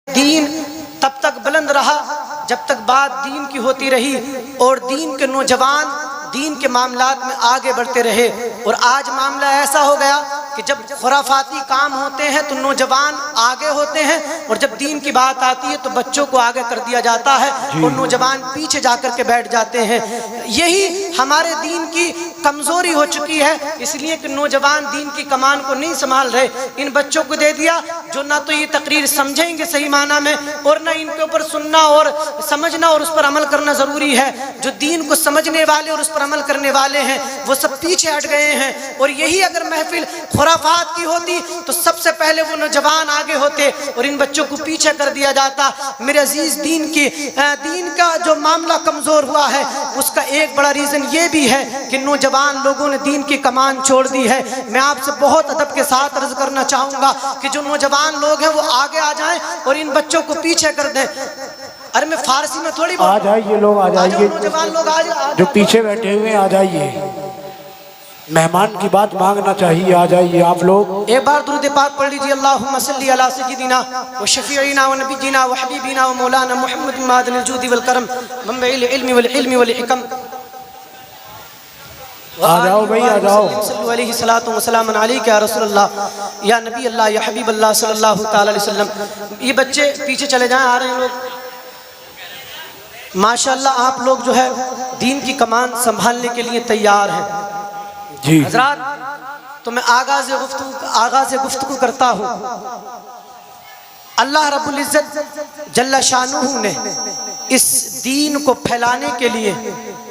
دین تب تک بلند رہا جب تک بات دین کی ہوتی رہی اور دین کے نوجوان دین کے معاملات میں آگے بڑھتے رہے۔ اور آج معاملہ ایسا ہو گیا کہ جب خرافاتی کام ہوتے ہیں تو نوجوان آگے ہوتے ہیں، اور جب دین کی بات آتی ہے تو بچوں کو آگے کر دیا جاتا ہے اور نوجوان پیچھے جا کر کے بیٹھ جاتے ہیں۔ یہی ہمارے دین کی کمزوری ہو چکی ہے، اس لیے کہ نوجوان دین کی کمان کو نہیں سنبھال رہے۔ ان بچوں کو دے دیا جو نہ تو یہ تقریر سمجھیں گے صحیح معنی میں، اور نہ ان کے اوپر سننا اور سمجھنا اور اس پر عمل کرنا ضروری ہے۔ جو دین کو سمجھنے والے اور اس پر عمل کرنے والے ہیں وہ سب پیچھے ہٹ گئے ہیں۔ اور یہی اگر محفل خرافات کی ہوتی تو سب سے پہلے وہ نوجوان آگے ہوتے اور ان بچوں کو پیچھے کر دیا جاتا۔ میرے عزیز، دین کا جو معاملہ کمزور ہوا ہے اس کا ایک بڑا ریزن یہ بھی ہے کہ نوجوان لوگوں نے دین کی کمان چھوڑ دی ہے۔ میں آپ سے بہت ادب کے ساتھ عرض کرنا چاہوں گا کہ جو نوجوان لوگ ہیں وہ آگے آ جائیں اور ان بچوں کو پیچھے کر دیں۔ ارے میں فارسی میں تھوڑی آ جائیے لوگ، آ جائیے نوجوان لوگ جو پیچھے بیٹھے ہوئے ہیں، آ جائیے۔ مہمان کی بات مانگنا چاہیے، آ جائیے آپ لوگ۔ ایک بار درود پاک پڑھ لیجیے، اللہم صلی علی سیدنا و شفیعنا و نبینا و حبیبنا و مولانا محمد معدن الجود والکرم منبع العلم والحلم والحکم۔ آ جاؤ بھائی، آ جاؤ۔ صلی علیہ الصلوۃ والسلام علیک یا رسول اللہ، یا نبی اللہ، یا حبیب اللہ صلی اللہ تعالی علیہ وسلم۔ یہ بچے پیچھے چلے جائیں، آ رہے ہیں لوگ۔ ماشاءاللہ آپ لوگ جو ہے دین کی کمان سنبھالنے کے لیے تیار ہیں۔ جی حضرات، تو میں آغاز گفتگو کرتا ہوں۔ اللہ رب العزت جل شانہ نے اس دین کو پھیلانے کے لیے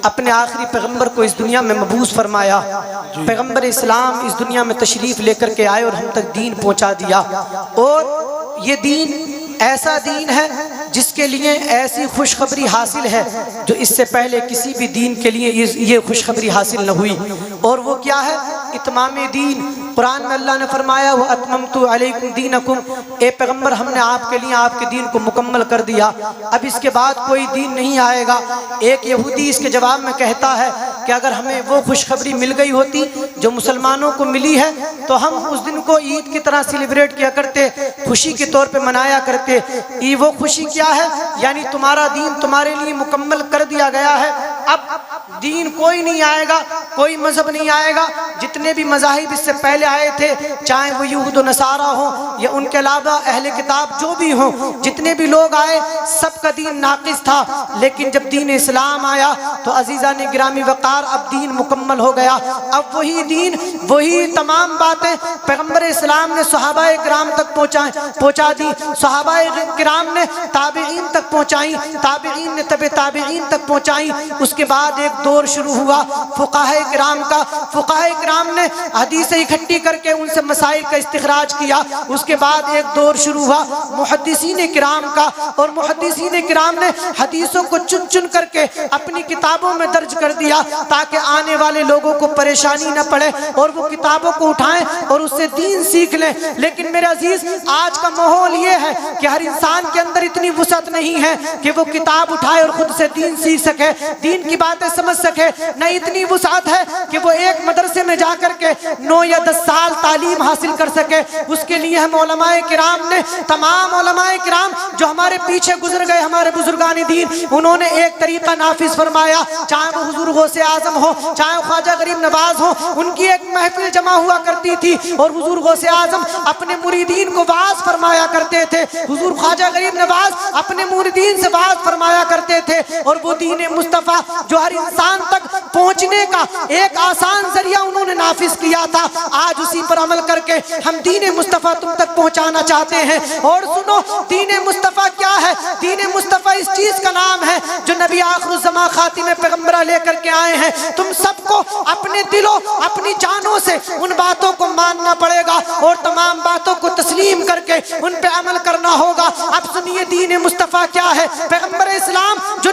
اپنے آخری پیغمبر کو اس دنیا میں مبعوث فرمایا۔ پیغمبر اسلام اس دنیا میں تشریف لے کر کے آئے اور ہم تک دین پہنچا دیا۔ اور یہ دین ایسا دین ہے جس کے لیے ایسی خوشخبری حاصل ہے جو اس سے پہلے کسی بھی دین کے لیے یہ خوشخبری حاصل نہ ہوئی۔ اور وہ کیا ہے؟ اتمام دین۔ قرآن میں اللہ نے فرمایا وَأَتْمَمْتُ عَلَيْكُمْ دِينَكُمْ، اے پیغمبر ہم نے آپ کے لیے آپ کے دین کو مکمل کر دیا، اب اس کے بعد کوئی دین نہیں آئے گا۔ ایک یہودی اس کے جواب میں کہتا ہے کہ اگر ہمیں وہ خوشخبری مل گئی ہوتی جو مسلمانوں کو ملی ہے تو ہم اس دن کو عید کی طرح سیلیبریٹ کیا کرتے، خوشی کے طور پہ منایا کرتے۔ وہ خوشی کیا ہے؟ یعنی تمہارا دین تمہارے لیے مکمل کر دیا گیا ہے، اب دین کوئی نہیں آئے گا، کوئی مذہب نہیں آئے گا۔ جتنے بھی مذاہب اس سے پہلے آئے تھے، چاہے وہ یہود و نصارہ ہوں یا ان کے علاوہ اہل کتاب جو بھی ہوں، جتنے بھی لوگ آئے سب کا دین ناقص تھا۔ لیکن جب دین اسلام آیا تو عزیزان گرامی وقار اب دین مکمل ہو گیا۔ اب وہی دین، وہی تمام باتیں پیغمبر اسلام نے صحابہ کرام تک پہنچا دی، صحابہ کرام نے تابعین تک پہنچائی، تابعین نے تبع تابعین تک پہنچائی۔ اس کے بعد ایک دور شروع ہوا فقہاء کرام کا۔ فقہاء کرام نے حدیثیں اکٹھی کر کے ان سے مسائل کا استخراج کیا۔ اس کے بعد ایک دور شروع ہوا محدثین کرام کا، اور محدثین کرام نے حدیثوں کو چن چن کر کے اپنی کتابوں میں درج کر دیا تاکہ آنے والے لوگوں کو پریشانی نہ پڑے اور وہ کتابوں کو اٹھائیں اور اس سے دین سیکھ لیں۔ لیکن میرے عزیز، آج کا ماحول یہ ہے کہ ہر انسان کے اندر اتنی وسعت نہیں ہے کہ وہ کتاب اٹھائے اور خود سے دین سیکھ سکے، دین کی باتیں سمجھ سکے۔ نہ اتنی وسعت ہے کہ وہ ایک مدرسے میں جا کر کے 9 یا 10 سال تعلیم حاصل کر سکے۔ اس کے لیے ہم علماء کرام نے، تمام علماء کرام جو ہمارے پیچھے گزر گئے، ہمارے بزرگان دین، انہوں نے ایک طریقہ نافذ فرمایا، چاہے وہ حضور غوث اعظم ہو، چاہے وہ خواجہ غریب نواز ہو، ان کی ایک محفل جمع ہوا کرتی تھی اور حضور غوث اعظم اپنے مریدین کو واعظ فرمایا کرتے تھے، حضور خواجہ غریب نواز اپنے مریدین سے واعظ فرمایا کرتے تھے۔ اور وہ دین مصطفیٰ جو ہر انسان تک پہنچنے کا ایک آسان ذریعہ انہوں نے نافذ کیا تھا، آج اسی پر عمل کر کے ہم دین مصطفیٰ تم تک پہنچانا چاہتے ہیں۔ اور سنو، دین مصطفیٰ کیا ہے؟ دین مصطفیٰ اس چیز کا نام ہے جو نبی آخر الزمان خاتم پیغمبرہ لے کر کے آئے ہیں۔ تم سب کو اپنے دلوں، اپنی جانوں سے ان باتوں کو ماننا پڑے گا اور تمام باتوں کو تسلیم کر کے ان پہ عمل کرنا ہوگا۔ اب سنیے دین مصطفیٰ کیا ہے۔ پیغمبر اسلام جو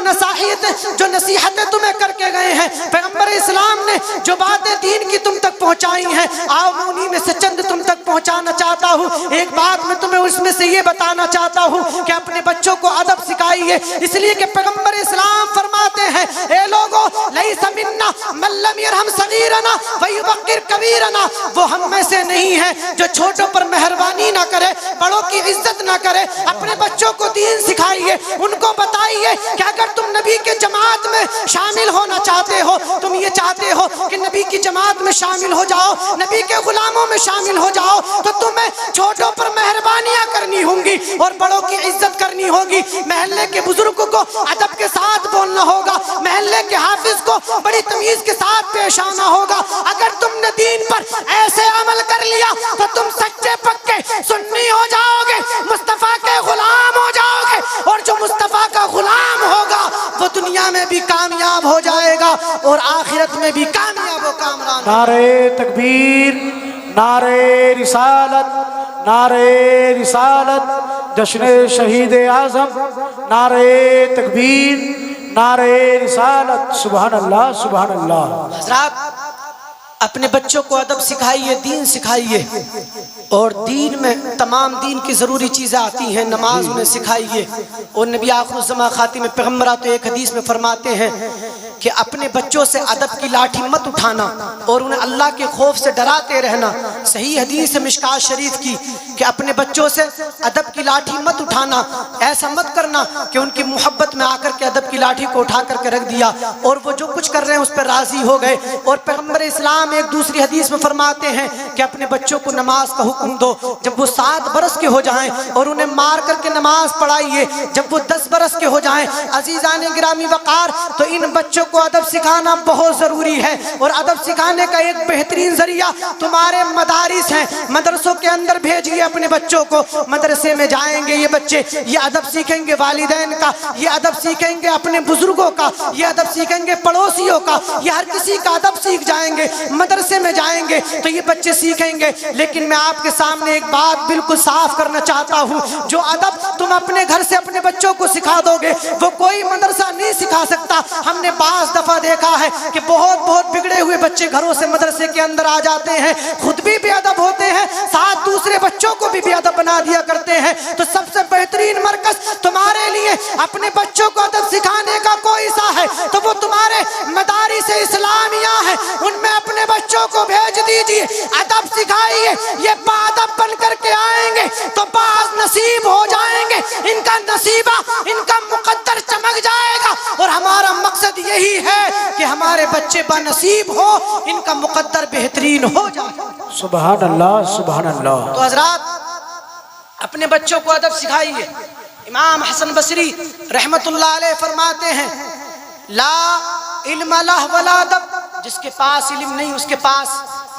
نصیحتیں تمہیں کر کے گئے ہیں، پیغمبر اسلام نے جو باتیں دین کی تم تک پہنچائی ہیں، آؤ انہی میں سے چند تم تک پہنچانا چاہتا ہوں۔ ایک بات میں تمہیں اس میں سے یہ بتانا چاہتا ہوں کہ اپنے بچوں بچوں کو ادب سکھائیے، اس لیے کہ پیغمبر اسلام فرماتے ہیں اے لوگو لیس منا من لم یرحم صغیرنا ویوقر کبیرنا، وہ ہم میں سے نہیں ہے جو چھوٹوں پر مہربانی نہ کرے، بڑوں کی عزت نہ کرے۔ اپنے بچوں کو دین سکھائیے، ان کو بتائیے کہ اگر تم نبی کے جماعت میں شامل ہونا چاہتے ہو، تم یہ چاہتے ہو کہ نبی کی جماعت میں شامل ہو جاؤ، نبی کے غلاموں میں شامل ہو جاؤ، تو تمہیں چھوٹوں پر مہربانیاں کرنی ہوں گی اور بڑوں کی عزت کرنی ہوگی۔ محلے کے بزرگوں کو ادب کے ساتھ بولنا ہوگا، محلے کے حافظ کو بڑی تمیز کے ساتھ پیش آنا ہوگا۔ اگر تم نے دین پر ایسے عمل کر لیا تو تم سچے پکے سنی ہو جاؤ گے، مصطفیٰ کے غلام ہو جاؤ گے، اور جو مصطفیٰ کا غلام ہوگا وہ دنیا میں بھی کامیاب ہو جائے گا اور آخرت میں بھی کامیاب و کامران۔ نعرے تکبیر، نعرے رسالت، نعرے رسالت، جشن شہید اعظم، نعرے تکبیر، نعرے رسالت، سبحان اللہ سبحان اللہ۔ حضرات اپنے بچوں کو ادب سکھائیے، دین سکھائیے، اور دین میں تمام دین کی ضروری چیزیں آتی ہیں، نماز انہیں سکھائیے۔ اور نبی آخر الزمان خاتم پیغمبرات ایک حدیث میں فرماتے ہیں کہ اپنے بچوں سے ادب کی لاٹھی مت اٹھانا اور انہیں اللہ کے خوف سے ڈراتے رہنا۔ صحیح حدیث ہے مشکات شریف کی کہ اپنے بچوں سے ادب کی لاٹھی مت اٹھانا، ایسا مت کرنا کہ ان کی محبت میں آ کر کے ادب کی لاٹھی کو اٹھا کر کے رکھ دیا اور وہ جو کچھ کر رہے ہیں اس پر راضی ہو گئے۔ اور پیغمبر اسلام ایک دوسری حدیث میں فرماتے ہیں کہ اپنے بچوں کو نماز کا حکم دو جب وہ 7 برس کے ہو جائیں، اور انہیں مار کر کے نماز پڑھائیے جب وہ 10 برس کے ہو جائیں۔ عزیزان گرامی وقار، تو ان بچوں کو ادب سکھانا بہت ضروری ہے، اور ادب سکھانے کا ایک بہترین ذریعہ تمہارے مدارس ہیں۔ مدرسوں کے اندر بھیجیے اپنے بچوں کو، مدرسے میں جائیں گے یہ بچے، یہ ادب سیکھیں گے والدین کا، یہ ادب سیکھیں گے اپنے بزرگوں کا، یہ ادب سیکھیں گے پڑوسیوں کا، یہ ہر کسی کا ادب سیکھ جائیں گے۔ مدرسے میں جائیں گے تو یہ بچے سیکھیں گے۔ لیکن میں آپ کے سامنے ایک بات بالکل صاف کرنا چاہتا ہوں، جو ادب تم اپنے گھر سے اپنے بچوں کو سکھا دو گے وہ کوئی مدرسہ نہیں سکھا سکتا۔ ہم نے بعض دفعہ دیکھا ہے کہ بہت بگڑے ہوئے بچے گھروں سے مدرسے کے اندر آ جاتے ہیں، خود بھی بے ادب ہوتے ہیں، ساتھ دوسرے بچوں کو بھی بے ادب بنا دیا کرتے ہیں۔ تو سب سے بہترین مرکز تمہارے لیے اپنے بچوں کو ادب سکھانے کا کوئی سا ہے تو وہ تمہارے مدارس اسلامیہ ہیں، ان میں اپنے بچوں کو بھیج دیجئے، ادب سکھائیے۔ یہ باادب بن کر کے آئیں گے تو باز نصیب ہو جائیں گے، ان کا نصیبہ، ان کا مقدر چمک جائے گا، اور ہمارا مقصد یہی ہے کہ ہمارے بچے بنصیب ہو، ان کا مقدر بہترین ہو جائے۔ سبحان اللہ سبحان اللہ۔ تو حضرات اپنے بچوں کو ادب سکھائیے۔ امام حسن بصری رحمت اللہ علیہ فرماتے ہیں لا علم لہ ولا ادب، جس کے پاس علم نہیں اس کے پاس،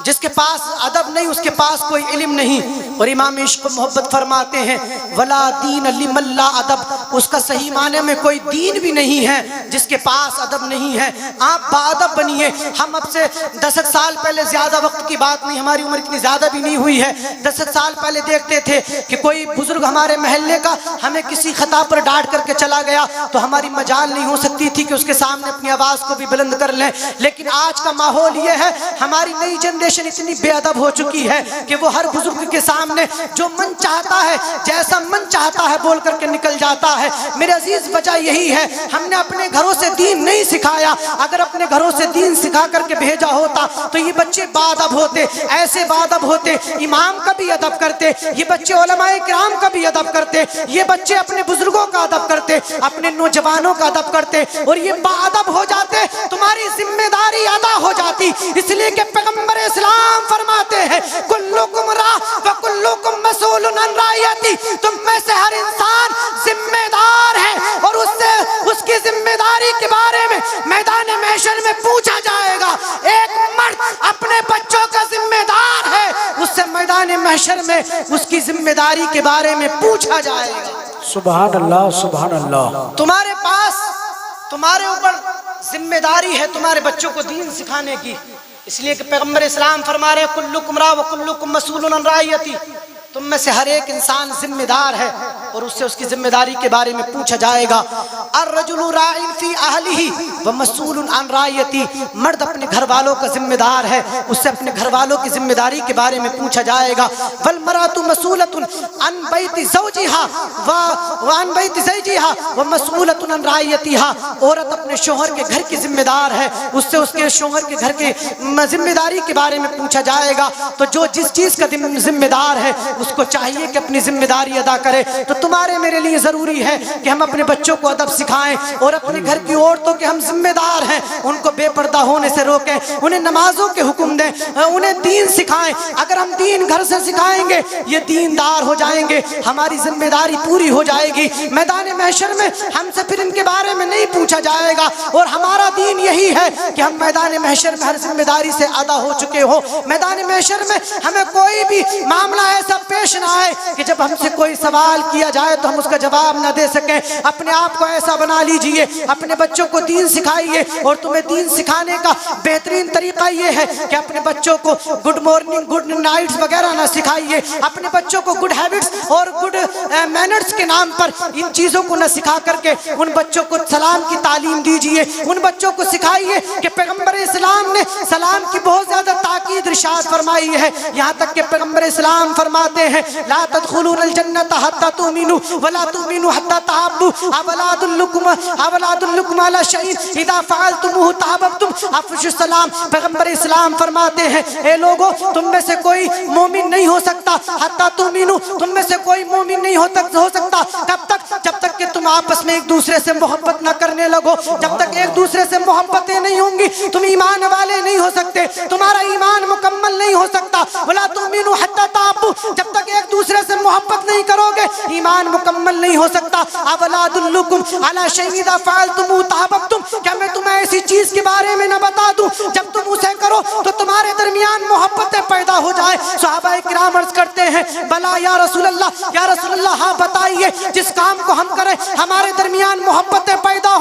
جس کے پاس ادب نہیں اس کے پاس کوئی علم نہیں۔ اور امام عشق و محبت فرماتے ہیں ولا دین لمن لا ادب، اس کا صحیح معنی میں کوئی دین بھی نہیں ہے جس کے پاس ادب نہیں ہے۔ آپ باادب بنیے۔ ہم اب سے 10 سال پہلے، زیادہ وقت کی بات نہیں، ہماری عمر اتنی زیادہ بھی نہیں ہوئی ہے، 10 سال پہلے دیکھتے تھے کہ کوئی بزرگ ہمارے محلے کا ہمیں کسی خطا پر ڈانٹ کر کے چلا گیا تو ہماری مجال نہیں ہو سکتی تھی کہ اس کے سامنے اپنی آواز کو بھی بلند کر لیں۔ لیکن آج کا ماحول یہ ہے، ہماری نئی جنریشن اتنی بے ادب ہو چکی ہے کہ وہ ہر بزرگ کے سامنے جو من چاہتا ہے، جیسا من چاہتا ہے بول کر کے نکل جاتا ہے۔ میرے عزیز وجہ یہی ہے، ہم نے اپنے گھروں سے دین نہیں سکھایا۔ اگر اپنے گھروں سے دین سکھا کر کے بھیجا ہوتا تو یہ بچے باادب ہوتے، ایسے باادب ہوتے، امام کا بھی ادب کرتے، یہ بچے علماء کرام کا بھی ادب کرتے، یہ بچے اپنے بزرگوں کا ادب کرتے، اپنے نوجوانوں کا ادب کرتے، اور یہ باادب ہو جاتے، تمہاری ذمہ داری ادا ہو جاتی۔ اس لیے کہ پیغمبر اسلام فرماتے ہیں کلکم راع وکلکم مسئول عن رعیتی، تم میں سے ہر انسان ذمہ دار ہے اور اس کی ذمہ داری کے بارے میں میدان محشر میں پوچھا جائے گا۔ ایک مرد اپنے بچوں کا ذمہ دار ہے، اس سے میدان محشر میں اس کی ذمہ داری کے بارے میں پوچھا جائے گا۔ سبحان اللہ سبحان اللہ۔ تمہارے پاس، تمہارے اوپر ذمہ داری ہے تمہارے بچوں کو دین سکھانے کی۔ اس لیے کہ پیغمبر اسلام فرما رہے کلکم راع وکلکم مسئول عن رعیتی، تم میں سے ہر ایک انسان ذمہ دار ہے اور اس سے اس کی ذمہ داری کے بارے میں پوچھا جائے گا۔ الرجل راع فی اہلہ ومسئول عن رعیتہ، مرد اپنے گھر والوں کا ذمہ دار ہے، اس سے اپنے گھر والوں کی ذمہ داری کے بارے میں پوچھا جائے گا۔ والمرأۃ مسئولۃ عن بیت زوجہا وعن بیت زوجہا ومسئولۃ عن رعیتہا، عورت اپنے شوہر کے گھر کی ذمہ دار ہے، اس سے اس کے شوہر کے گھر کی ذمہ داری کے بارے میں پوچھا جائے گا۔ تو جو جس چیز کا ذمہ دار ہے اس کو چاہیے کہ اپنی ذمہ داری ادا کرے۔ تو تمہارے میرے لیے ضروری ہے کہ ہم اپنے بچوں کو ادب سکھائیں، اور اپنے گھر کی عورتوں کے ہم ذمہ دار ہیں، ان کو بے پردہ ہونے سے روکیں، انہیں نمازوں کے حکم دیں، انہیں دین سکھائیں۔ اگر ہم دین گھر سے سکھائیں گے یہ دیندار ہو جائیں گے، ہماری ذمہ داری پوری ہو جائے گی۔ میدان محشر میں ہم سے پھر ان کے بارے میں نہیں پوچھا جائے گا، اور ہمارا دین یہی ہے کہ ہم میدان محشر میں ہر ذمہ داری سے ادا ہو چکے ہو۔ میدان محشر میں ہمیں کوئی بھی معاملہ ایسا پیش نہ آئے کہ جب ہم سے کوئی سوال کیا جائے تو ہم اس کا جواب نہ دے سکیں۔ اپنے آپ کو ایسا بنا لیجئے، اپنے بچوں کو دین سکھائیے، اور تمہیں دین سکھانے کا بہترین طریقہ یہ ہے کہ اپنے بچوں کو گڈ مارننگ گڈ نائٹس وغیرہ نہ سکھائیے، اپنے بچوں کو گڈ ہیبٹس اور گڈ مینرز کے نام پر ان چیزوں کو نہ سکھا کر کے ان بچوں کو سلام کی تعلیم دیجئے۔ ان بچوں کو سکھائیے کہ پیغمبر اسلام نے سلام کی بہت زیادہ تاکید ارشاد فرمائی ہے، یہاں تک کہ پیغمبر اسلام فرماتے ہیں لا تدخلون الجنت حتی تؤمنوا ولا تؤمنوا حتی تحابوا اولا ادلکم علی شیء اذا فعلتموه تحاببتم افشوا السلام۔ پیغمبر اسلام فرماتے ہیں اے لوگو، تم میں سے کوئی مومن نہیں ہو سکتا حتی تؤمنوا، تم میں سے کوئی مومن نہیں ہو سکتا کب تک؟ جب تک کہ تم آپس میں ایک دوسرے سے محبت نہ کرنے لگو۔ جب تک ایک دوسرے سے محبتیں نہیں ہوں گی تم ایمان والے نہیں ہو سکتے، تمہارا ایمان مکمل نہیں ہو سکتا۔ ولا تؤمنوا حتی تحابوا، جب تک ایک دوسرے سے محبت نہیں کرو گے ایمان مکمل نہیں ہو سکتا۔ اولا ادلکم علی شیء اذا فعلتموه تحاببتم، کیا میں تمہیں ایسی چیز کے بارے میں نہ بتا دوں جب تم اسے کرو تو تمہارے درمیان محبتیں پیدا ہو جائیں؟ صحابہ کرام عرض کرتے ہیں بلا یا رسول اللہ، یا رسول اللہ ہاں بتائیے، جس کام کو ہم کریں ہمارے درمیان محبتیں پیدا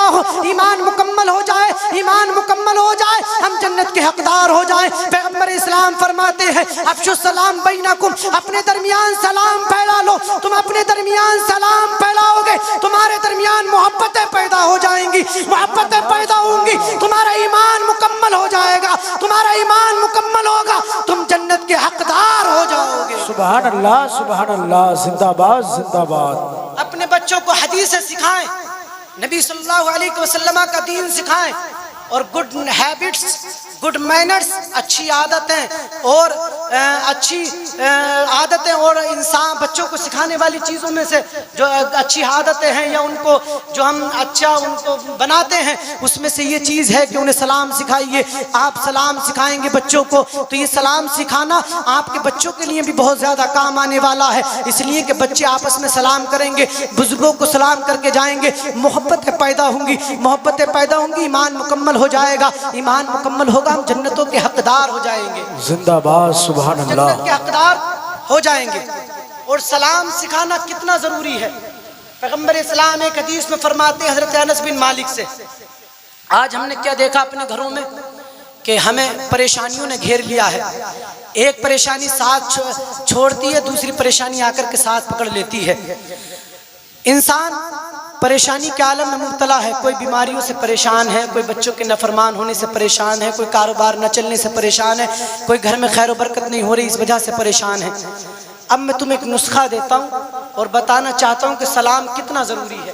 ہو، ایمان مکمل ہو جائے، ایمان مکمل ہو جائے، ہم جنت کے حقدار ہو جائیں۔ پیغمبر اسلام فرماتے ہیں افشوا السلام بینکم، اپنے درمیان سلام پھیلا لو۔ تم اپنے درمیان سلام پھیلاؤ گے تمہارے درمیان محبتیں پیدا ہو جائیں گی، محبتیں پیدا ہوں گی، تمہارا ایمان مکمل ہو جائے گا، تمہارا ایمان مکمل ہوگا، تم جنت کے حقدار ہو جاؤ گے۔ سبحان اللہ، زندہ باد زندہ باد۔ اپنے بچوں کو حدیثیں سکھائیں، نبی صلی اللہ علیہ وسلم کا دین سکھائیں، اور گڈ ہیبٹس، گڈ مینرز، اچھی عادتیں اور اچھی عادتیں، اور انسان بچوں کو سکھانے والی چیزوں میں سے جو اچھی عادتیں ہیں یا ان کو جو ہم اچھا ان کو بناتے ہیں اس میں سے یہ چیز ہے کہ انہیں سلام سکھائیے۔ آپ سلام سکھائیں گے بچوں کو تو یہ سلام سکھانا آپ کے بچوں کے لیے بھی بہت زیادہ کام آنے والا ہے، اس لیے کہ بچے آپس میں سلام کریں گے، بزرگوں کو سلام کر کے جائیں گے، محبتیں پیدا ہوں گی، ایمان مکمل ہو جائے گا، ایمان مکمل ہوگا، ہم جنتوں کے حقدار ہو جائیں گے، زندہ باد سبحان اللہ، جنت کے حقدار ہو جائیں گے۔ اور سلام سکھانا کتنا ضروری ہے، پیغمبر اسلام ایک حدیث میں فرماتے ہیں حضرت انس بن مالک سے، آج ہم نے کیا دیکھا اپنے گھروں میں کہ ہمیں پریشانیوں نے گھیر لیا ہے، ایک پریشانی ساتھ چھوڑتی ہے، دوسری پریشانی آ کر کے ساتھ پکڑ لیتی ہے۔ انسان پریشانی کے عالم میں مبتلا ہے، کوئی بیماریوں سے پریشان ہے، کوئی بچوں کے نافرمان ہونے سے پریشان ہے، کوئی کاروبار نہ چلنے سے پریشان ہے، کوئی گھر میں خیر و برکت نہیں ہو رہی اس وجہ سے پریشان ہے۔ اب میں تمہیں ایک نسخہ دیتا ہوں اور بتانا چاہتا ہوں کہ سلام کتنا ضروری ہے،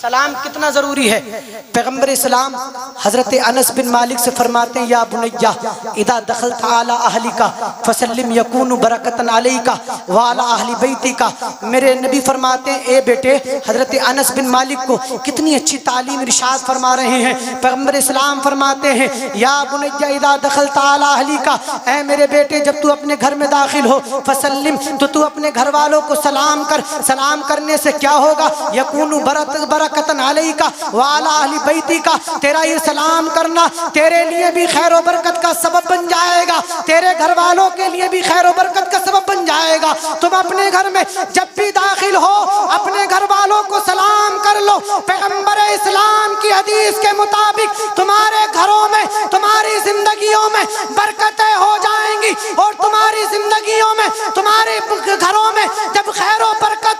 سلام کتنا ضروری ہے۔ پیغمبر اسلام حضرت انس بن مالک سے فرماتے ہیں یا بنیہ اذا دخلت علی اہلک فسلم یکون برکۃ علیک وعلی اہل بیتک، میرے نبی فرماتے ہیں اے بیٹے، حضرت انس بن مالک کو کتنی اچھی تعلیم ارشاد فرما رہے ہیں۔ پیغمبر اسلام فرماتے ہیں یا بنیہ اذا دخلت علی اہلک، اے میرے بیٹے جب تو اپنے گھر میں داخل ہو فسلم، تو اپنے گھر والوں کو سلام کر، سلام کرنے سے کیا ہوگا، یکون برکۃ علیک وعلی اہل بیتک، تیرا یہ سلام کرنا تیرے لیے بھی خیر و برکت کا سبب بن جائے گا، تیرے گھر والوں کے لیے بھی خیر و برکت کا سبب بن جائے گا۔ تم اپنے گھر میں جب بھی داخل ہو اپنے گھر والوں کو سلام کر لو، پیغمبر اسلام کی حدیث کے مطابق تمہارے گھروں میں، تمہاری زندگیوں میں برکتیں ہو جائیں گی، اور تمہاری زندگیوں میں، تمہارے گھروں میں جب خیر و برکت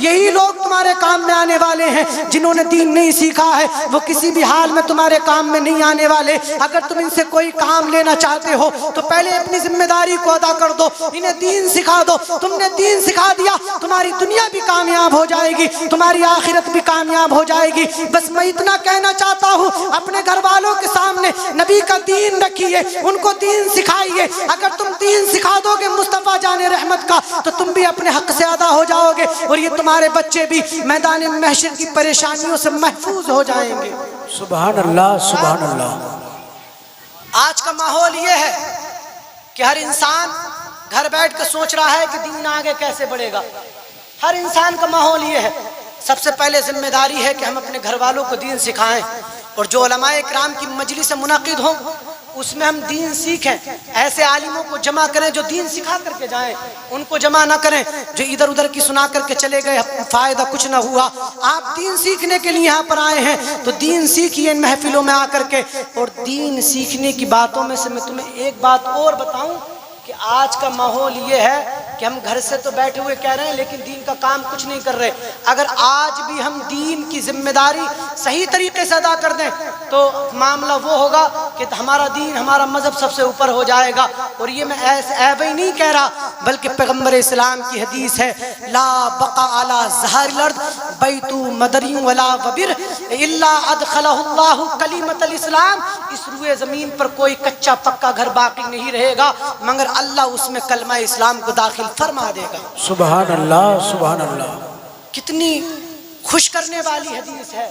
یہی لوگ تمہارے کام میں آنے والے ہیں جنہوں نے دین نہیں سیکھا ہے, وہ کسی بھی حال میں تمہارے کام میں نہیں آنے والے. اگر تم ان سے کوئی کام لینا چاہتے ہو تو پہلے اپنی ذمہ داری کو ادا کر دو, انہیں دین سکھا دو. تم نے دین سکھا دیا, تمہاری دنیا بھی کامیاب ہو جائے گی, تمہاری آخرت بھی کامیاب ہو جائے گی. بس میں اتنا کہنا چاہتا ہوں, اپنے گھر والوں کے سامنے نبی کا دین رکھیے, ان کو دین سکھائیے. اگر تم دین سکھا دو گے مصطفیٰ جان رحمت کا تو تم بھی اپنے حق سے ادا ہو جاؤ گے, اور یہ تمہارے بچے بھی میدان محشر کی پریشانیوں سے محفوظ ہو جائیں گے. سبحان اللہ, سبحان اللہ. آج کا ماحول یہ ہے کہ ہر انسان گھر بیٹھ کے سوچ رہا ہے کہ دین آگے کیسے بڑھے گا. ہر انسان کا ماحول یہ ہے. سب سے پہلے ذمہ داری ہے کہ ہم اپنے گھر والوں کو دین سکھائیں, اور جو علماء کرام کی مجلس منعقد ہوں اس میں ہم دین سیکھیں. ایسے عالموں کو جمع کریں جو دین سکھا کر کے جائیں, ان کو جمع نہ کریں جو ادھر ادھر کی سنا کر کے چلے گئے, فائدہ کچھ نہ ہوا. آپ دین سیکھنے کے لیے یہاں پر آئے ہیں تو دین سیکھیے ان محفلوں میں آ کر کے. اور دین سیکھنے کی باتوں میں سے میں تمہیں ایک بات اور بتاؤں کہ آج کا ماحول یہ ہے کہ ہم گھر سے تو بیٹھے ہوئے کہہ رہے ہیں لیکن دین کا کام کچھ نہیں کر رہے. اگر آج بھی ہم دین کی ذمہ داری صحیح طریقے سے ادا کر دیں تو معاملہ وہ ہوگا کہ ہمارا دین, ہمارا مذہب سب سے اوپر ہو جائے گا. اور یہ میں ایسے عیب ہی نہیں کہہ رہا, بلکہ پیغمبر اسلام کی حدیث ہے, لا بقا علی ظہر الارض بیت مدری ولا وبر الا ادخلہ اللہ کلمۃ الاسلام. اس روئے زمین پر کوئی کچا پکا گھر باقی نہیں رہے گا مگر اللہ اس میں کلمہ اسلام کو داخل فرما دے گا. سبحان اللہ, سبحان اللہ. کتنی خوش کرنے والی حدیث ہے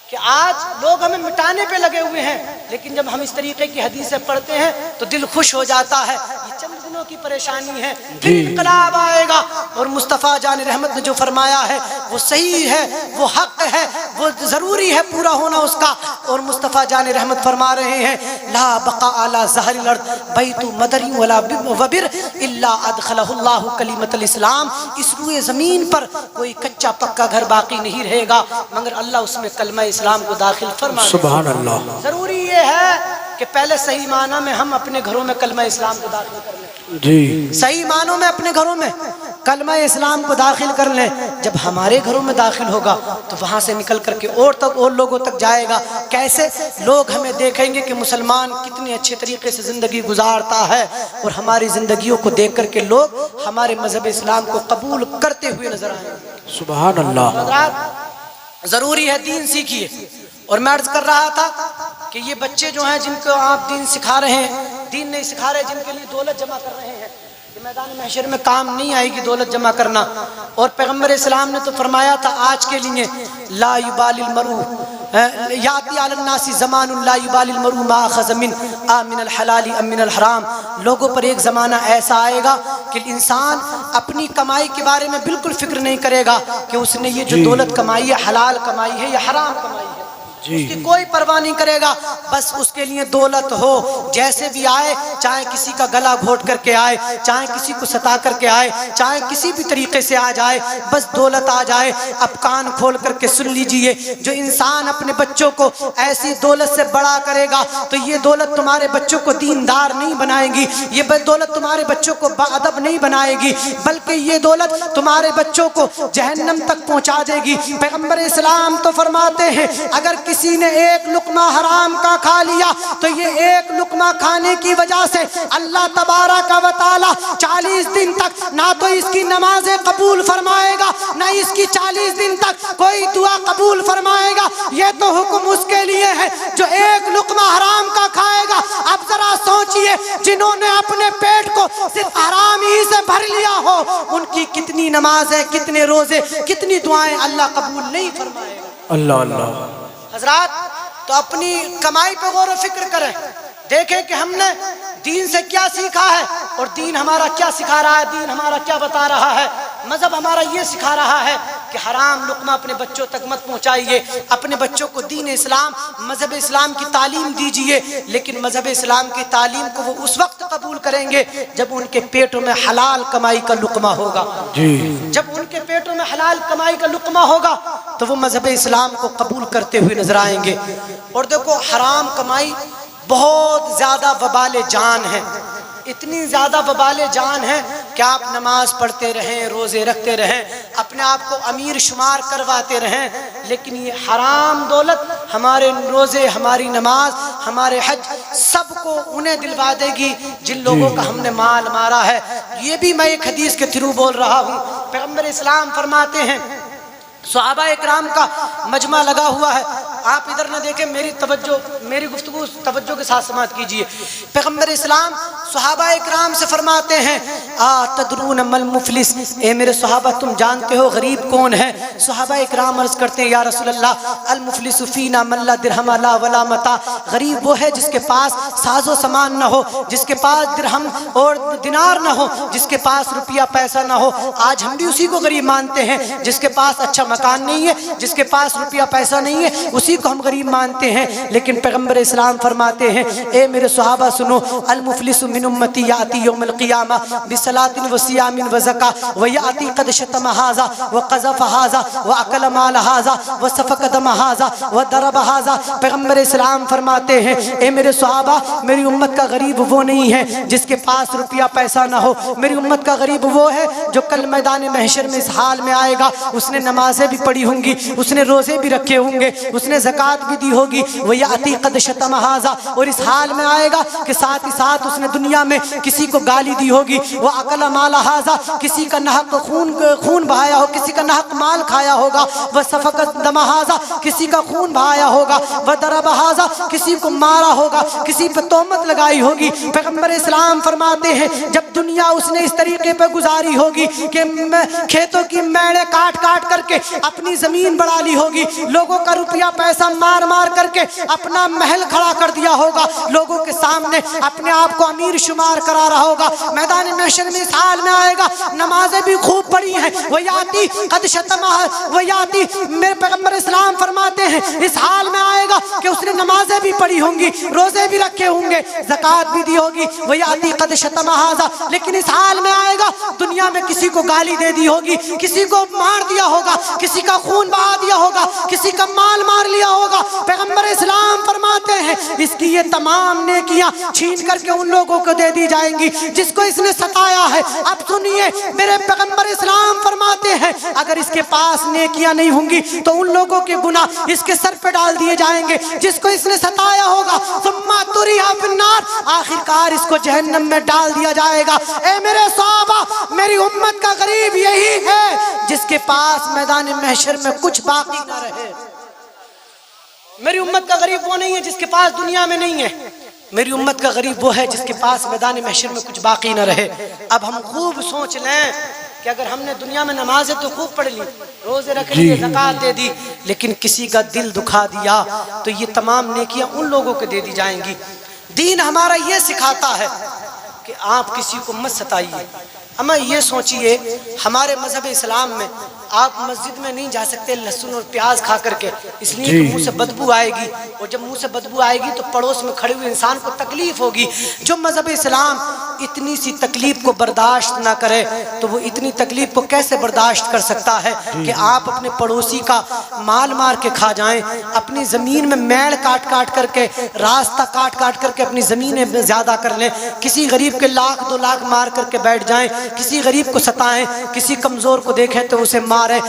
کہ آج لوگ ہمیں مٹانے پہ لگے ہوئے ہیں, لیکن جب ہم اس طریقے کی حدیثیں پڑھتے ہیں تو دل خوش ہو جاتا ہے. یہ چند دنوں کی پریشانی ہے, پھر انقلاب آئے گا. اور مصطفیٰ جان رحمت نے جو فرمایا ہے وہ صحیح ہے, وہ حق ہے, وہ ضروری ہے پورا ہونا اس کا. اور مصطفیٰ جان رحمت فرما رہے ہیں, لا بقا علی ظہر الارض بیت مدری ولا وبر الا ادخلہ اللہ کلمۃ الاسلام. اس روئے زمین پر کوئی کچا پکا گھر باقی نہیں رہے گا مگر اللہ اس میں کلمہ اسلام کو داخل فرما دے گا. سبحان اللہ. ضروری یہ ہے کہ پہلے صحیح معنی میں ہم اپنے گھروں میں کلمہ اسلام کو داخل کر لیں. جی, صحیح معنوں میں اپنے گھروں میں کلمہ اسلام کو داخل کر لیں. جب ہمارے گھروں میں داخل ہوگا تو وہاں سے نکل کر کے اور لوگوں تک جائے گا. کیسے لوگ ہمیں دیکھیں گے کہ مسلمان کتنے اچھے طریقے سے زندگی گزارتا ہے, اور ہماری زندگیوں کو دیکھ کر کے لوگ ہمارے مذہب اسلام کو قبول کرتے ہوئے نظر آئیں گے. سبحان اللہ. حضرات ضروری ہے دین سیکھیے. اور میں عرض کر رہا تھا کہ یہ بچے جو ہیں جن کو آپ دین سکھا رہے ہیں, دین نہیں سکھا رہے, جن کے لیے دولت جمع کر رہے ہیں, کہ میدان محشر میں کام نہیں آئے گی دولت جمع کرنا. اور پیغمبر اسلام نے تو فرمایا تھا آج کے لیے, لا یبالی المرء یاتی علی الناس زمان لا یبالی المرء ما اخذ من الحلال ام من الحرام. لوگوں پر ایک زمانہ ایسا آئے گا کہ انسان اپنی کمائی کے بارے میں بالکل فکر نہیں کرے گا کہ اس نے یہ جو دولت کمائی ہے حلال کمائی ہے یا حرام کمائی ہے. اس کی کوئی پرواہ نہیں کرے گا, بس اس کے لیے دولت ہو جیسے بھی آئے, چاہے کسی کا گلا گھونٹ کر کے آئے, چاہے کسی کو ستا کر کے آئے, چاہے کسی بھی طریقے سے آ جائے, بس دولت آ جائے. اب کان کھول کر کے سن لیجئے, جو انسان اپنے بچوں کو ایسی دولت سے بڑا کرے گا تو یہ دولت تمہارے بچوں کو دیندار نہیں بنائے گی, یہ دولت تمہارے بچوں کو باادب نہیں بنائے گی, بلکہ یہ دولت تمہارے بچوں کو جہنم تک پہنچا دے گی. پیغمبر اسلام تو فرماتے ہیں اگر کسی نے ایک لقمہ حرام کا کھا لیا تو یہ ایک لقمہ کھانے کی وجہ سے اللہ تبارک و تعالی 40 دن تک نہ تو اس کی نمازیں قبول فرمائے گا, نہ اس کی 40 دن تک کوئی دعا قبول فرمائے گا. یہ تو حکم اس کے لیے ہے جو ایک لقمہ حرام کا کھائے گا. اب ذرا سوچئے, جنہوں نے اپنے پیٹ کو صرف حرام ہی سے بھر لیا ہو, ان کی کتنی نمازیں, کتنے روزے, کتنی دعائیں اللہ قبول نہیں فرمائے گا. اللہ اللہ. حضرات تو اپنی کمائی پہ غور و فکر کریں, دیکھیں کہ ہم نے دین سے کیا سیکھا ہے اور دین ہمارا کیا سکھا رہا ہے, دین ہمارا کیا بتا رہا ہے. مذہب ہمارا یہ سکھا رہا ہے کہ حرام لقمہ اپنے بچوں تک مت پہنچائیے, اپنے بچوں کو دین اسلام, مذہب اسلام کی تعلیم دیجئے, لیکن مذہب اسلام کی تعلیم کو وہ اس وقت قبول کریں گے جب ان کے پیٹوں میں حلال کمائی کا لقمہ ہوگا. جب ان کے پیٹوں میں حلال کمائی کا لقمہ ہوگا تو وہ مذہب اسلام کو قبول کرتے ہوئے نظر آئیں گے. اور دیکھو حرام کمائی بہت زیادہ وبال جان ہے, اتنی زیادہ وبال جان ہے کہ آپ نماز پڑھتے رہیں، روزے رکھتے رہیں، اپنے آپ کو امیر شمار کرواتے رہیں، لیکن یہ حرام دولت ہمارے روزے، ہماری نماز، ہمارے حج سب کو انہیں دلوا دے گی جن لوگوں کا ہم نے مال مارا ہے۔ یہ بھی میں ایک حدیث کے تھرو بول رہا ہوں۔ پیغمبر اسلام فرماتے ہیں، صحابہ اکرام کا مجمع لگا ہوا ہے، آپ ادھر نہ دیکھیں، میری گفتگو توجہ کے ساتھ سماعت کیجئے۔ پیغمبر اسلام صحابہ اکرام سے فرماتے ہیں، تدرون مل مفلس، اے میرے صحابہ تم جانتے ہو غریب کون ہے؟ صحابہ اکرام عرض کرتے ہیں، یا رسول اللہ المفلس فینا من لا درہم لا ولا متاع، غریب وہ ہے جس کے پاس ساز و سامان نہ ہو، جس کے پاس درہم اور دینار نہ ہو، جس کے پاس روپیہ پیسہ نہ ہو۔ آج ہم بھی اسی کو غریب مانتے ہیں، جس کے پاس اچھا مکان نہیں ہے، جس کے پاس روپیہ پیسہ نہیں ہے، اسی کو ہم غریب مانتے ہیں۔ لیکن پیغمبر اسلام فرماتے ہیں، اے میرے صحابہ سنو، المفلس من امتی یاتی یوم القیامہ بصلاۃ وصیام وزکاۃ ویاتی قد شتم ھذا وقذف ھذا واکل مال ھذا وسفک دم ھذا وضرب ھذا۔ پیغمبر اسلام فرماتے ہیں، اے میرے صحابہ، میری امت کا غریب وہ نہیں ہے جس کے پاس روپیہ پیسہ نہ ہو، میری امت کا غریب وہ ہے جو کل میدان محشر میں اس حال میں آئے گا، اس نے نمازیں بھی پڑھی ہوں گی، اس نے روزے بھی رکھے ہوں گے، اس نے زکوٰۃ بھی دی ہوگی، وَيَأْتِي قَدْ شَتَمَ هَذَا، اور اس حال میں آئے گا کہ ساتھ ہی ساتھ اس نے دنیا میں کسی کو گالی دی ہوگی، وَأَكَلَ مَالَ هَذَا، کسی کا نحق خون بہایا ہو، کسی کا نحق مال کھایا ہوگا، وَسَفَكَ دَمَ هَذَا، کسی کا خون بہایا ہوگا، وَضَرَبَ هَذَا، کسی کو مارا ہوگا، کسی پہ تہمت لگائی ہوگی۔ پیغمبر اسلام فرماتے ہیں، جب دنیا اس نے اس طریقے پہ گزاری ہوگی کہ کھیتوں کی میڑیں کاٹ کاٹ کر کے اپنی زمین بڑھا لی ہوگی، لوگوں کا روپیہ پیسہ مار مار کر کے اپنا محل کھڑا کر دیا ہوگا، لوگوں کے سامنے اپنے آپ کو امیر شمار کرا رہا ہوگا، میدان محشر میں اس حال میں آئے گا، نمازیں بھی خوب پڑھی ہیں، ویاتی قد شتمہ، ویاتی، میرے پیغمبر اسلام فرماتے ہیں اس حال میں آئے گا کہ اس نے نمازیں بھی پڑھی ہوں گی، روزے بھی رکھے ہوں گے، زکوٰۃ بھی دی ہوگی، ویاتی قد شتمہ ھذا، لیکن اس حال میں آئے گا دنیا میں کسی کو گالی دے دی ہوگی، کسی کو مار دیا ہوگا، کسی کا خون بہا دیا ہوگا، کسی کا مال مار لیا ہوگا۔ پیغمبر اسلام فرماتے ہیں اس کی یہ تمام نیکیاں چھین کر کے ان لوگوں کو دے دی جائیں گی جس کو اس نے ستایا ہے۔ اب سنیے، میرے پیغمبر اسلام فرماتے ہیں اگر اس کے پاس نیکیاں نہیں ہوں گی تو ان لوگوں کے گناہ اس کے سر پہ ڈال دیے جائیں گے جس کو اس نے ستایا ہوگا، ثم تُرِیہا فی النار، آخر کار اس کو جہنم میں ڈال دیا جائے گا۔ اے میرے صحابہ، میری امت کا غریب یہی ہے جس کے پاس میدان محشر میں کچھ باقی نہ رہے۔ میری امت کا غریب وہ نہیں ہے جس کے پاس دنیا میں نہیں ہے، میری امت کا غریب وہ ہے جس کے پاس میدان محشر میں کچھ باقی نہ رہے۔ اب ہم خوب سوچ لیں کہ اگر ہم نے دنیا میں نمازیں تو خوب پڑھ لی، روزے رکھ لیے، زکوٰۃ دے دی، لیکن کسی کا دل دکھا دیا تو یہ تمام نیکیاں ان لوگوں کو دے دی جائیں گی۔ دین ہمارا یہ سکھاتا ہے کہ آپ کسی کو مت ستائیے۔ اما یہ سوچئے، ہمارے مذہب اسلام میں آپ مسجد میں نہیں جا سکتے لہسن اور پیاز کھا کر کے، اس لیے کہ منہ سے بدبو آئے گی، اور جب منہ سے بدبو آئے گی تو پڑوس میں کھڑے ہوئے انسان کو تکلیف ہوگی۔ جو مذہب اسلام اتنی سی تکلیف کو برداشت نہ کرے تو وہ اتنی تکلیف کو کیسے برداشت کر سکتا ہے کہ آپ اپنے پڑوسی کا مال مار کے کھا جائیں، اپنی زمین میں میڑ کاٹ کاٹ کر کے، راستہ کاٹ کاٹ کر کے اپنی زمینیں زیادہ کر لیں، کسی غریب کے لاکھ دو لاکھ مار کر کے بیٹھ جائیں، کسی غریب کو ستائیں، کسی کمزور کو دیکھیں تو اسے ماریں۔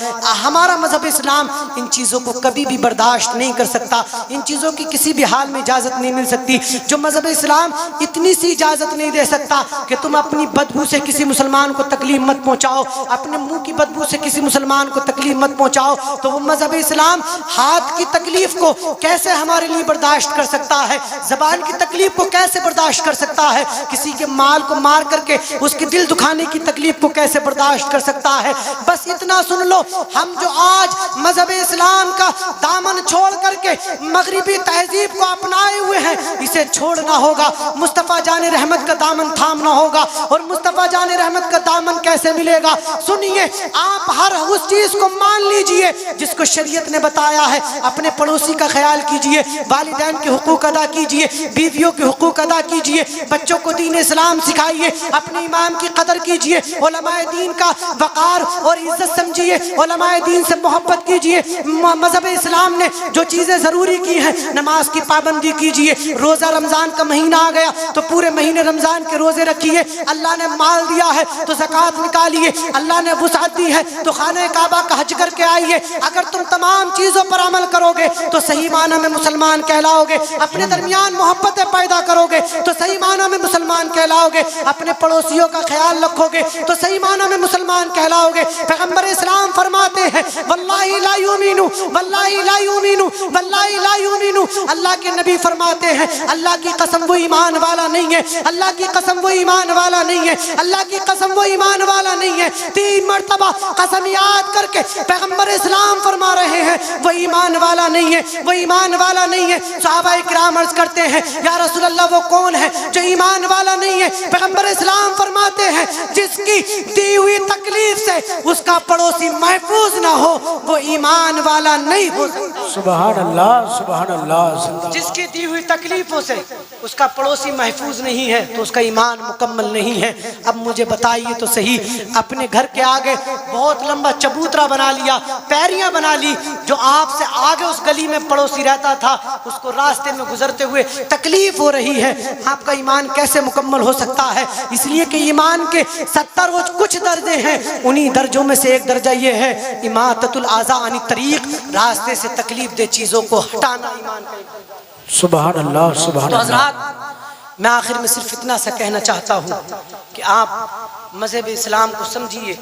ہمارا مذہب اسلام ان چیزوں کو کبھی بھی برداشت نہیں کر سکتا، ان چیزوں کی کسی بھی حال میں اجازت نہیں مل سکتی۔ جو مذہب اسلام اتنی سی اجازت نہیں دے سکتا کہ تم اپنی بدبو سے کسی مسلمان کو تکلیف مت پہنچاؤ، اپنے منہ کی بدبو سے کسی مسلمان کو تکلیف مت پہنچاؤ، تو وہ مذہب اسلام ہاتھ کی تکلیف کو کیسے ہمارے لیے برداشت کر سکتا ہے، زبان کی تکلیف کو کیسے برداشت کر سکتا ہے، کسی کے مال کو مار کر کے اس کے دل دکھانے کی تکلیف کو کیسے برداشت کر سکتا ہے۔ بس اتنا سن لو، ہم جو آج مذہب اسلام کا دامن چھوڑ کر کے مغربی تہذیب کو اپنائے ہوئے ہیں، اسے چھوڑنا ہوگا، مصطفیٰ جان رحمت کا دامن تھامنا ہوگا۔ اور مصطفیٰ جان رحمت کا دامن کیسے ملے گا؟ سنیے، آپ ہر اس چیز کو مان لیجئے جس کو شریعت نے بتایا ہے، اپنے پڑوسی کا خیال کیجئے، والدین کے حقوق ادا کیجئے، بیویوں کے حقوق ادا کیجئے، بچوں کو دین اسلام سکھائیے، اپنے امام کی قدر کیجئے، علماء دین کا وقار اور عزت سمجھیے، علماء دین سے محبت کیجئے۔ مذہب اسلام نے جو چیزیں ضروری کی ہیں، نماز کی پابندی کیجئے، روزہ رمضان کا مہینہ آ گیا تو پورے مہینے رمضان کے روزے روزے رکھیے، اللہ نے مال دیا ہے تو زکوٰۃ نکالیے، اللہ نے وسعت دی ہے تو خانہ کعبہ کا حج کر کے آئیے۔ اگر تم تمام چیزوں پر عمل کرو گے تو صحیح معنی میں مسلمان کہلاؤ گے، اپنے درمیان محبتیں پیدا کرو گے تو صحیح معنی میں مسلمان کہلاؤ گے، اپنے پڑوسیوں کا خیال رکھو گے تو صحیح معنی میں مسلمان کہلاؤ گے۔ پیغمبر اسلام فرماتے ہیں واللہ لا یؤمن واللہ لا یؤمن واللہ لا یؤمن، اللہ کے نبی فرماتے ہیں اللہ کی قسم وہ ایمان والا نہیں ہے، اللہ کی قسم وہ ایمان والا نہیں ہے، اللہ کی قسم وہ ایمان والا نہیں ہے۔ 3 مرتبہ قسم یاد کر کے پیغمبر اسلام فرما رہے ہیں وہ ایمان والا نہیں ہے، وہ ایمان والا نہیں ہے۔ صحابہ کرام عرض کرتے ہیں یا رسول اللہ وہ کون ہے جو ایمان والا نہیں ہے؟ پیغمبر اسلام فرماتے ہیں جس کی دی ہوئی تکلیف سے اس کا پڑوسی محفوظ نہ ہو وہ ایمان والا نہیں ہو سکتا۔ سبحان اللہ سبحان اللہ۔ جس کی دی ہوئی تکلیفوں سے اس کا پڑوسی محفوظ نہیں ہے تو اس کا ایمان مکمل نہیں ہے۔ اب مجھے بتائیے تو صحیح، اپنے گھر کے آگے بہت لمبا چبوترا بنا لیا، پیریاں بنا لی، جو آپ سے آگے اس گلی میں پڑوسی رہتا تھا اس کو راستے میں گزرتے ہوئے تکلیف ہو رہی ہے، آپ کا ایمان کیسے مکمل ہو سکتا ہے؟ اس لیے کہ ایمان کے 70 روز کچھ درجے ہیں، انہی درجوں میں سے ایک درجہ یہ ہے اماطۃ الاذی عن الطریق، راستے سے تکلیف دہ چیزوں کو ہٹانا ایمان کا ایک درجہ۔ سبحان اللہ سبحان تو اللہ۔ حضرات میں آخر میں صرف اتنا سا کہنا چاہتا ہوں کہ آپ مذہب اسلام کو سمجھیے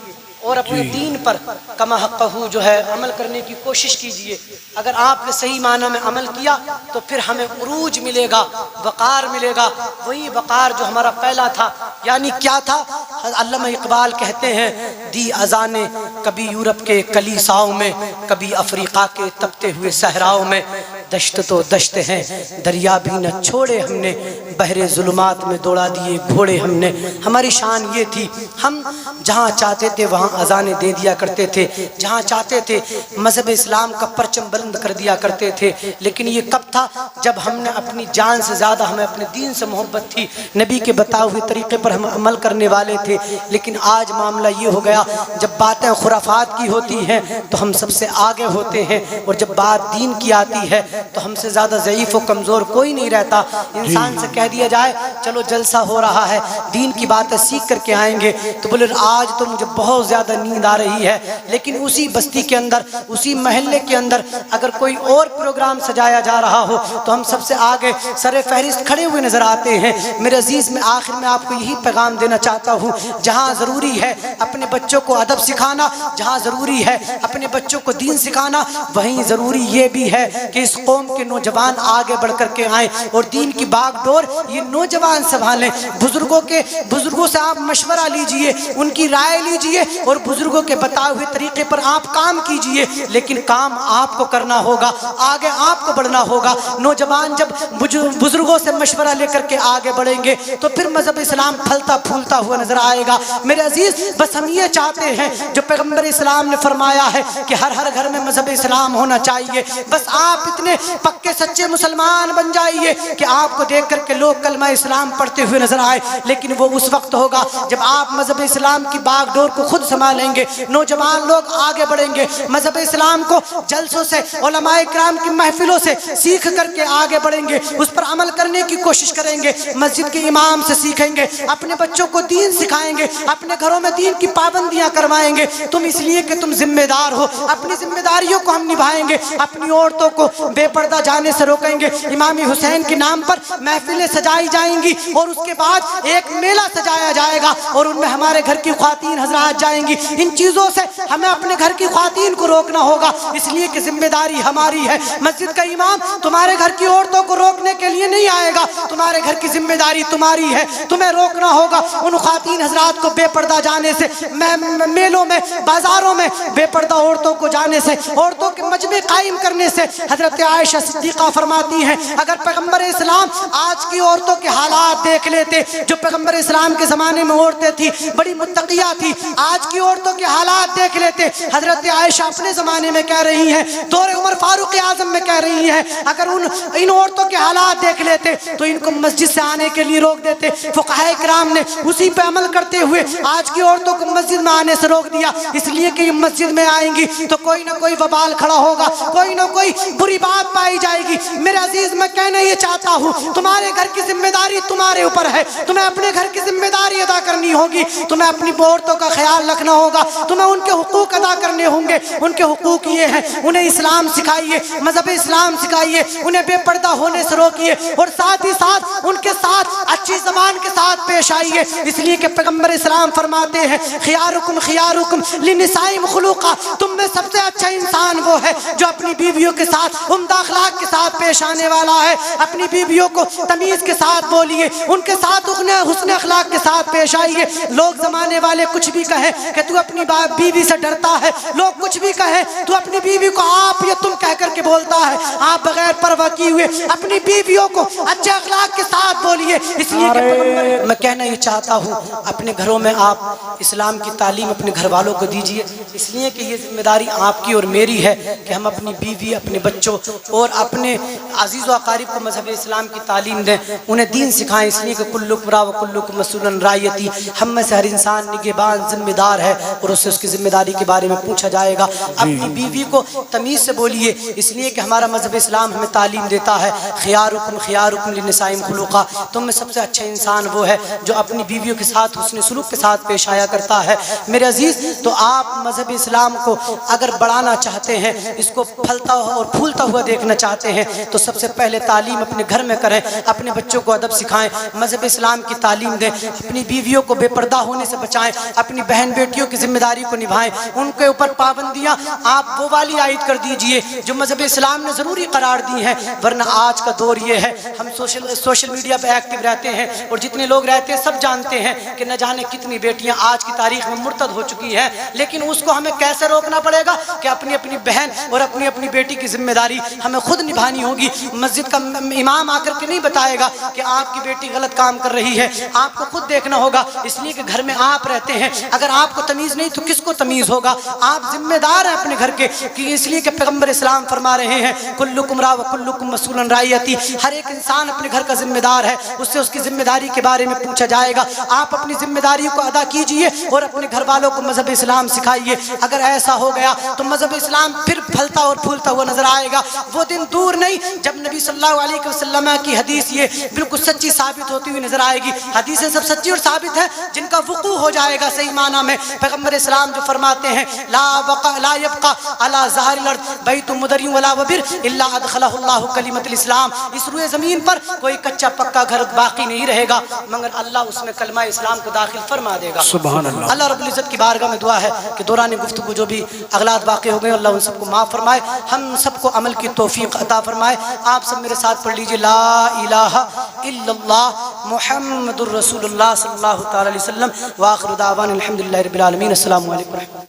اور اپنے دین پر کما حقہ جو ہے عمل کرنے کی کوشش کیجئے۔ اگر آپ نے صحیح معنی میں عمل کیا تو پھر ہمیں عروج ملے گا، وقار ملے گا، وہی وقار جو ہمارا پہلا تھا۔ یعنی کیا تھا؟ علامہ اقبال کہتے ہیں دی اذانیں کبھی یورپ کے کلیساؤں میں، کبھی افریقہ کے تپتے ہوئے صحراؤں میں، دشت تو دشت ہیں دریا بھی نہ چھوڑے ہم نے، بحر ظلمات میں دوڑا دیے گھوڑے ہم نے۔ ہماری شان یہ تھی ہم جہاں چاہتے تھے وہاں اذانیں دے دیا کرتے تھے، جہاں چاہتے تھے مذہب اسلام کا پرچم بلند کر دیا کرتے تھے۔ لیکن یہ کب تھا؟ جب ہم نے اپنی جان سے زیادہ ہمیں اپنے دین سے محبت تھی، نبی کے بتائے ہوئے طریقے پر ہم عمل کرنے والے تھے۔ لیکن آج معاملہ یہ ہو گیا جب باتیں خرافات کی ہوتی ہیں تو ہم سب سے آگے ہوتے ہیں، اور جب بات دین کی آتی ہے تو ہم سے زیادہ ضعیف و کمزور کوئی نہیں رہتا۔ انسان سے کہہ دیا جائے چلو جلسہ ہو رہا ہے دین کی باتیں سیکھ کر کے آئیں گے تو بولے آج تو مجھے بہت زیادہ نیند آ رہی ہے، لیکن اسی بستی کے اندر اسی محلے کے اندر اگر کوئی اور پروگرام سجایا جا رہا ہو تو ہم سب سے آگے سر فہرست کھڑے ہوئے نظر آتے ہیں۔ میرے عزیز میں آخر میں آپ کو یہی پیغام دینا چاہتا ہوں، جہاں ضروری ہے اپنے بچوں کو ادب سکھانا، جہاں ضروری ہے اپنے بچوں کو دین سکھانا، وہیں ضروری یہ بھی ہے کہ اس قوم کے نوجوان آگے بڑھ کر کے آئیں اور دین کی باغ ڈور یہ نوجوان سنبھالیں۔ بزرگوں سے آپ مشورہ لیجئے، ان کی رائے لیجئے اور بزرگوں کے بتائے ہوئے طریقے پر آپ کام کیجئے، لیکن کام آپ کو کرنا ہوگا، آگے آپ کو بڑھنا ہوگا۔ نوجوان جب بزرگوں سے مشورہ لے کر کے آگے بڑھیں گے تو پھر مذہب اسلام پھلتا پھولتا ہوا نظر آئے گا۔ میرے عزیز بس ہم یہ چاہتے ہیں جو پیغمبر اسلام نے فرمایا ہے کہ ہر گھر میں مذہب اسلام ہونا چاہیے، بس آپ اتنے پکے سچے مسلمان بن جائیے کہ آپ کو دیکھ کر کے لوگ کلمہ اسلام پڑھتے ہوئے نظر آئے، لیکن وہ اس وقت ہوگا جب آپ مذہب اسلام کی باغ ڈور کو خود سنبھالیں گے، نوجوان لوگ آگے بڑھیں گے، مذہب اسلام کو جلسوں سے علماء کرام کی محفلوں سے سیکھ کر کے آگے بڑھیں گے، اس پر عمل کرنے کی کوشش کریں گے، مسجد کے امام سے سیکھیں گے، اپنے بچوں کو دین سکھائیں گے، اپنے گھروں میں دین کی پابندیاں کروائیں گے۔ تم اس لیے کہ تم ذمہ دار ہو، اپنی ذمہ داریوں کو ہم نبھائیں گے، اپنی عورتوں کو بے پردہ جانے سے روکیں گے، امام حسین کے نام پر محفلیں سجائی جائیں گی اور اس کے بعد ایک میلہ سجایا جائے گا اور ان میں ہمارے گھر کی خواتین حضرات جائیں گی۔ ان چیزوں سے ہمیں اپنے گھر کی خواتین کو روکنا ہوگا، اس لیے کہ ذمہ داری ہماری ہے۔ مسجد کا امام تمہارے گھر کی عورتوں کو روکنے کے لیے نہیں آئے گا، تمہارے گھر کی ذمہ داری تمہاری ہے، تمہیں روکنا ہوگا ان خواتین حضرات کو بے پردہ جانے سے، میلوں میں بازاروں میں بے پردہ عورتوں کو جانے سے، عورتوں کے مجمع قائم کرنے سے۔ حضرت عائشہ صدیقہ فرماتی ہیں اگر پیغمبر اسلام آج کی عورتوں کے حالات دیکھ لیتے، جو پیغمبر اسلام کے زمانے میں عورتیں تھی بڑی متقیہ تھی، آج کی عورتوں کے حالات دیکھ لیتے۔ حضرت عائشہ اپنے زمانے میں کہہ رہی ہیں، دور عمر فاروق اعظم میں کہہ رہی ہیں اگر ان عورتوں کے حالات دیکھ لیتے تو ان کو مسجد سے آنے کے لیے روک دیتے۔ فقہاء کرام نے اسی پہ عمل کرتے ہوئے آج کی عورتوں کو مسجد میں آنے سے روک دیا، اس لیے کہ یہ مسجد میں آئیں گی تو کوئی نہ کوئی وبال کھڑا ہوگا، کوئی نہ کوئی بری بات بات پائی جائے گی۔ میرے عزیز میں کہنا یہ چاہتا ہوں تمہارے گھر کی ذمہ داری تمہارے اوپر ہے، تمہیں اپنے گھر کی ذمہ داری ادا کرنی ہوگی، تمہیں اپنی عورتوں کا خیال رکھنا ہوگا، تمہیں ان کے حقوق ادا کرنے ہوں گے۔ ان کے حقوق یہ ہیں انہیں اسلام سکھائیے، مذہب اسلام سکھائیے، انہیں بے پردہ ہونے سے روکیے، اور ساتھ ہی ساتھ ان کے ساتھ اچھی زبان کے ساتھ پیش آئیے، اس لیے کہ پیغمبر اسلام فرماتے ہیں خیارکم خیارکم لنسائم خلوقا، تم میں سب سے اچھا انسان وہ ہے جو اپنی بیویوں کے ساتھ عمدہ اخلاق کے ساتھ پیش آنے والا ہے۔ اپنی بیویوں کو تمیز کے ساتھ بولیے، ان کے ساتھ حسن اخلاق کے ساتھ پیش آئیے۔ لوگ زمانے والے کچھ بھی کہیں کہ تو اپنی بیوی سے ڈرتا ہے، لوگ کچھ بھی کہیں تو اپنی بیوی کو آپ یا تم کہہ کر کے بولتا ہے، آپ بغیر پرواہ کیے ہوئے اپنی بیویوں کو اچھے اخلاق کے ساتھ بولیے۔ اس لیے کہ میں کہنا یہ چاہتا ہوں اپنے گھروں میں آپ اسلام کی تعلیم اپنے گھر والوں کو دیجیے، اس لیے کہ یہ ذمہ داری آپ کی اور میری ہے کہ ہم اپنی بیوی، اپنے بچوں اور اپنے عزیز و اقارب کو مذہب اسلام کی تعلیم دیں، انہیں دین سکھائیں، اس لیے کہ کلکم راع و کلکم مسئول عن رعیتہ، ہم میں سے ہر انسان نگہبان ذمہ دار ہے اور اس سے اس کی ذمہ داری کے بارے میں پوچھا جائے گا۔ اپنی بیوی کو تمیز سے بولیے، اس لیے کہ ہمارا مذہب اسلام ہمیں تعلیم دیتا ہے خیارکم خیارکم للنساء خلقا، تم میں سب سے اچھا انسان وہ ہے جو اپنی بیویوں کے ساتھ حسن سلوک کے ساتھ پیش آیا کرتا ہے۔ میرے عزیز، تو آپ مذہب اسلام کو اگر بڑھانا چاہتے ہیں، اس کو پھلتا اور پھولتا ہوا دیکھنا چاہتے ہیں، تو سب سے پہلے تعلیم اپنے گھر میں کریں، اپنے بچوں کو ادب سکھائیں، مذہب اسلام کی تعلیم دیں، اپنی بیویوں کو بے پردہ ہونے سے بچائیں، اپنی بہن بیٹیوں کی ذمہ داری کو نبھائیں، ان کے اوپر پابندیاں آپ وہ والی عائد کر دیجئے جو مذہب اسلام نے ضروری قرار دی ہیں، ورنہ آج کا دور یہ ہے ہم سوشل میڈیا پہ ایکٹیو رہتے ہیں اور جتنے لوگ رہتے ہیں سب جانتے ہیں کہ نہ جانے کتنی بیٹیاں آج کی تاریخ میں مرتد ہو چکی ہیں، لیکن اس کو ہمیں کیسے روکنا پڑے گا کہ اپنی اپنی بہن اور اپنی اپنی بیٹی کی ذمہ داری ہمیں خود نبھانی ہوگی۔ مسجد کا امام آ کر کے نہیں بتائے گا کہ آپ کی بیٹی غلط کام کر رہی ہے، آپ کو خود دیکھنا ہوگا، اس لیے کہ گھر میں آپ رہتے ہیں، اگر آپ کو تمیز نہیں تو کس کو تمیز ہوگا؟ آپ ذمہ دار ہیں اپنے گھر کے، کہ اس لیے کہ پیغمبر اسلام فرما رہے ہیں کلکم راع و کلکم مسئول عن رعیتہ، ہر ایک انسان اپنے گھر کا ذمہ دار ہے، اس سے اس کی ذمہ داری کے بارے میں پوچھا جائے گا۔ آپ اپنی ذمہ داری کو ادا کیجئے اور اپنے گھر والوں کو مذہب اسلام سکھائیے۔ اگر ایسا ہو گیا تو مذہب اسلام پھر پھلتا اور پھولتا ہوا نظر آئے گا۔ وہ دن دور نہیں جب نبی صلی اللہ علیہ وسلم کی حدیث یہ بالکل سچی ثابت ہوتی ہوئی نظر آئے گی۔ حدیثیں سب سچی اور ثابت ہیں جن کا وقوع ہو جائے گا صحیح معنی میں۔ پیغمبر اسلام جو فرماتے ہیں لا يبقى على ظهر الارض بیت مدر ولا وبر الا ادخلہ اللہ کلمۃ الاسلام، اس روئے زمین پر کوئی کچا پکا گھر باقی نہیں رہے گا مگر اللہ اس میں کلمہ اسلام کو داخل فرما دے گا۔ سبحان اللہ۔ اللہ رب العزت کی بارگاہ میں دعا ہے کہ دوران گفتگو جو بھی اغلاط واقع ہو گئے اللہ ان سب کو معاف فرمائے، ہم سب کو عمل کی توفیق عطا فرمائے۔ آپ سب میرے ساتھ پڑھ لیجئے لا الہ الا اللہ محمد الرسول اللہ صلی اللہ تعالی علیہ وسلم، وآخر دعوانا الحمدللہ رب العالمین۔ السلام علیکم۔